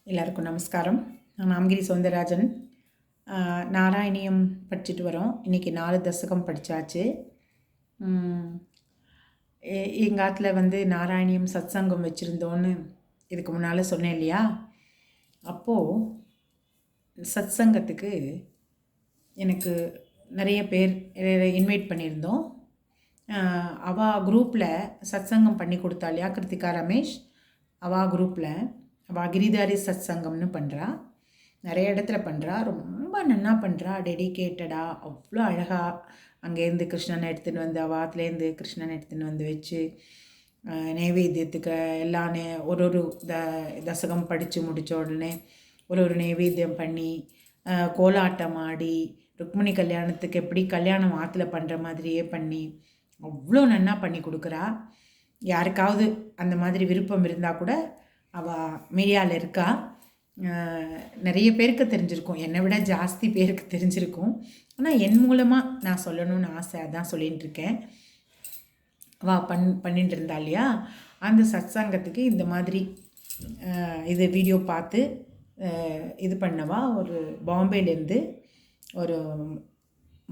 எல்லாருக்கும் நமஸ்காரம். நான் நாமகிரி சௌந்தரராஜன். நாராயணியம் படிச்சுட்டு வரோம். இன்றைக்கி 4 தசகம் படித்தாச்சு. எங்கள் ஆற்றுல நாராயணியம் சத்சங்கம் வச்சுருந்தோன்னு இதுக்கு முன்னால் சொன்னேன் இல்லையா? அப்போது சத்சங்கத்துக்கு எனக்கு நிறைய பேர் இன்வைட் பண்ணியிருந்தோம். அவள் குரூப்பில் சத்சங்கம் பண்ணி கொடுத்தா இல்லையா கிருத்திகா ரமேஷ், அவள் குரூப்பில் அவள் கிரிதாரி சத்சங்கம்னு பண்ணுறா. நிறைய இடத்துல பண்ணுறா. ரொம்ப நன்னா பண்ணுறா, டெடிக்கேட்டடாக, அவ்வளோ அழகாக. அங்கேருந்து கிருஷ்ணனை எடுத்துகிட்டு வந்து அவாத்துலேருந்து கிருஷ்ணனை எடுத்துகிட்டு வந்து வச்சு நைவேத்தியத்துக்கு எல்லாம் ஒரு தசகம் படித்து முடித்த உடனே ஒரு நைவேத்தியம் பண்ணி கோலாட்டம் ஆடி ருக்மிணி கல்யாணத்துக்கு எப்படி கல்யாணம் ஆற்றுல பண்ணுற மாதிரியே பண்ணி அவ்வளோ நன்னா பண்ணி கொடுக்குறா. யாருக்காவது அந்த மாதிரி விருப்பம் இருந்தால் கூட அவள் மீடியாவில் இருக்கா. நிறைய பேருக்கு தெரிஞ்சிருக்கும், என்னை விட ஜாஸ்தி பேருக்கு தெரிஞ்சிருக்கும். ஆனால் என் மூலமாக நான் சொல்லணும்னு ஆசை, அதான் சொல்லிகிட்டு இருக்கேன். அவள் பண்ணிட்டு இருந்தா இல்லையா, அந்த சத்சங்கத்துக்கு இந்த மாதிரி இது வீடியோ பார்த்து இது பண்ணவா ஒரு பாம்பேலேருந்து ஒரு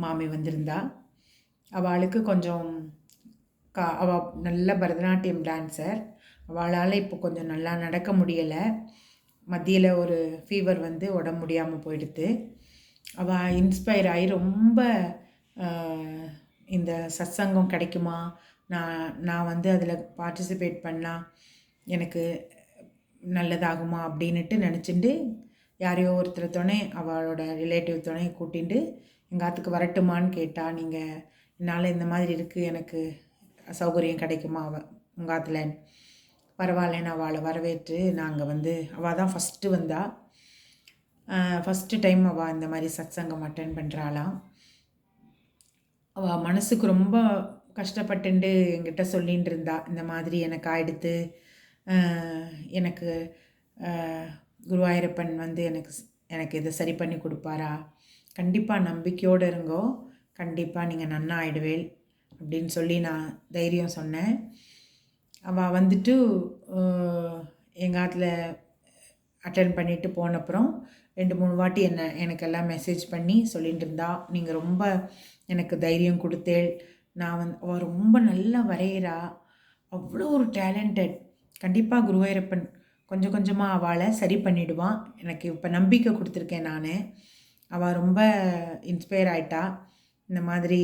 மாமி வந்திருந்தா. அவளுக்கு கொஞ்சம் அவள் நல்ல பரதநாட்டியம் டான்ஸர். அவளால் இப்போ கொஞ்சம் நல்லா நடக்க முடியலை. மத்தியில் ஒரு ஃபீவர் உடம்பு முடியாமல் போயிடுது. அவள் இன்ஸ்பயர் ஆகி ரொம்ப இந்த சத்சங்கம் கிடைக்குமா, நான் அதில் பார்ட்டிசிபேட் பண்ணால் எனக்கு நல்லதாகுமா அப்படின்ட்டு நினச்சிட்டு யாரையோ ஒருத்தர் துணை, அவளோட ரிலேட்டிவ் துணை கூட்டிகிட்டு எங்கள் ஆற்றுக்கு வரட்டுமான்னு கேட்டால், நீங்கள் என்னால் இந்த மாதிரி இருக்குது, எனக்கு சௌகரியம் கிடைக்குமா உங்கள் ஆற்றுல? பரவாயில்லன்னு அவளை வரவேற்று நாங்கள் அவள் தான் ஃபஸ்ட்டு வந்தா. ஃபஸ்ட்டு டைம் அவள் இந்த மாதிரி சத்சங்கம் அட்டென்ட் பண்ணுறாளாம். அவள் மனசுக்கு ரொம்ப கஷ்டப்பட்டுண்டு என்கிட்ட சொல்லிகிட்டு இருந்தா, இந்த மாதிரி எனக்கு ஆயிடுத்து, எனக்கு குருவாயூரப்பன் எனக்கு இதை சரி பண்ணி கொடுப்பாரா, கண்டிப்பாக நம்பிக்கையோடு இருங்கோ, கண்டிப்பாக நீங்கள் நன்னா ஆயிடுவேள் அப்படின்னு சொல்லி நான் தைரியம் சொன்னேன். அவள் எங்கள் ஆற்றுல அட்டன் பண்ணிவிட்டு போனப்புறம் 2-3 வாட்டி எனக்கெல்லாம் மெசேஜ் பண்ணி சொல்லிகிட்டு இருந்தா, நீங்கள் ரொம்ப எனக்கு தைரியம் கொடுத்தேள். அவள் ரொம்ப நல்லா வரைகிறா, அவ்வளோ ஒரு டேலண்டட். கண்டிப்பாக குருவாயூரப்பன் கொஞ்சம் கொஞ்சமாக அவளை சரி பண்ணிவிடுவான், எனக்கு இப்போ நம்பிக்கை கொடுத்துருக்கேன் நான். அவள் ரொம்ப இன்ஸ்பயர் ஆகிட்டா. இந்த மாதிரி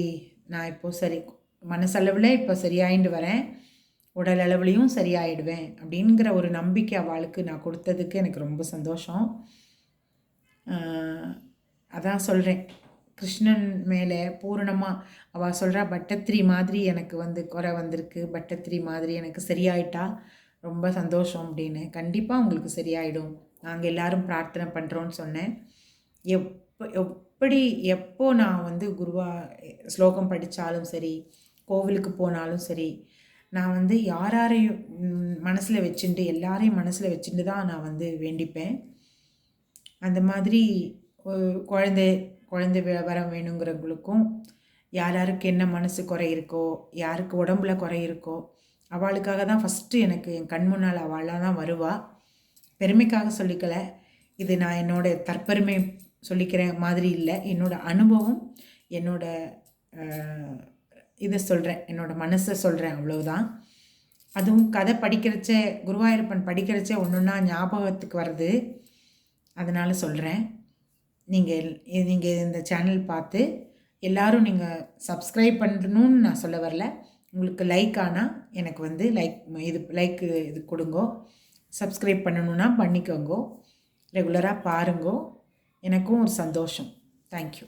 நான் இப்போது சரி மனசளவில் இப்போ சரியாயிட்டு வரேன், உடல் அளவுலேயும் சரியாயிடுவேன் அப்படிங்கிற ஒரு நம்பிக்கை அவளுக்கு நான் கொடுத்ததுக்கு எனக்கு ரொம்ப சந்தோஷம். அதான் சொல்கிறேன், கிருஷ்ணன் மேலே பூரணமாக அவள் சொல்கிறா, பட்டத்திரி மாதிரி எனக்கு குறை வந்திருக்கு, பட்டத்திரி மாதிரி எனக்கு சரியாயிட்டா, ரொம்ப சந்தோஷம் அப்படின்னு. கண்டிப்பாக உங்களுக்கு சரியாயிடும், நாங்கள் எல்லோரும் பிரார்த்தனை பண்ணுறோன்னு சொன்னேன். எப்போ நான் குருவா ஸ்லோகம் படித்தாலும் சரி, கோவிலுக்கு போனாலும் சரி, நான் யாரையும் மனசில் வச்சுட்டு எல்லாரையும் மனசில் வச்சுட்டு தான் நான் வேண்டிப்பேன். அந்த மாதிரி குழந்தை வரம் வேணுங்கிறவங்களுக்கும், யாருக்கு என்ன மனசு குறை இருக்கோ, யாருக்கு உடம்புல குறை இருக்கோ, அவளுக்காக தான் ஃபஸ்ட்டு எனக்கு என் கண் முன்னால் அவளாக தான் வருவாள். பெருமைக்காக சொல்லிக்கலை, இது நான் என்னோடய தற்பெருமை சொல்லிக்கிற மாதிரி இல்லை, என்னோடய அனுபவம், இதை சொல்கிறேன், என்னோடய மனசை சொல்கிறேன், அவ்வளோதான். அதுவும் கதை படிக்கிறச்ச, குருவாயூரப்பன் படிக்கிறச்ச ஒன்றுன்னா ஞாபகத்துக்கு வருது, அதனால் சொல்கிறேன். நீங்கள் இந்த சேனல் பார்த்து எல்லோரும் நீங்கள் சப்ஸ்கிரைப் பண்ணணும்னு நான் சொல்ல வரல. உங்களுக்கு லைக் ஆனால் எனக்கு லைக் இது கொடுங்கோ. சப்ஸ்கிரைப் பண்ணணுன்னா பண்ணிக்கோங்கோ, ரெகுலராக பாருங்கோ, எனக்கும் ஒரு சந்தோஷம். தேங்க்யூ.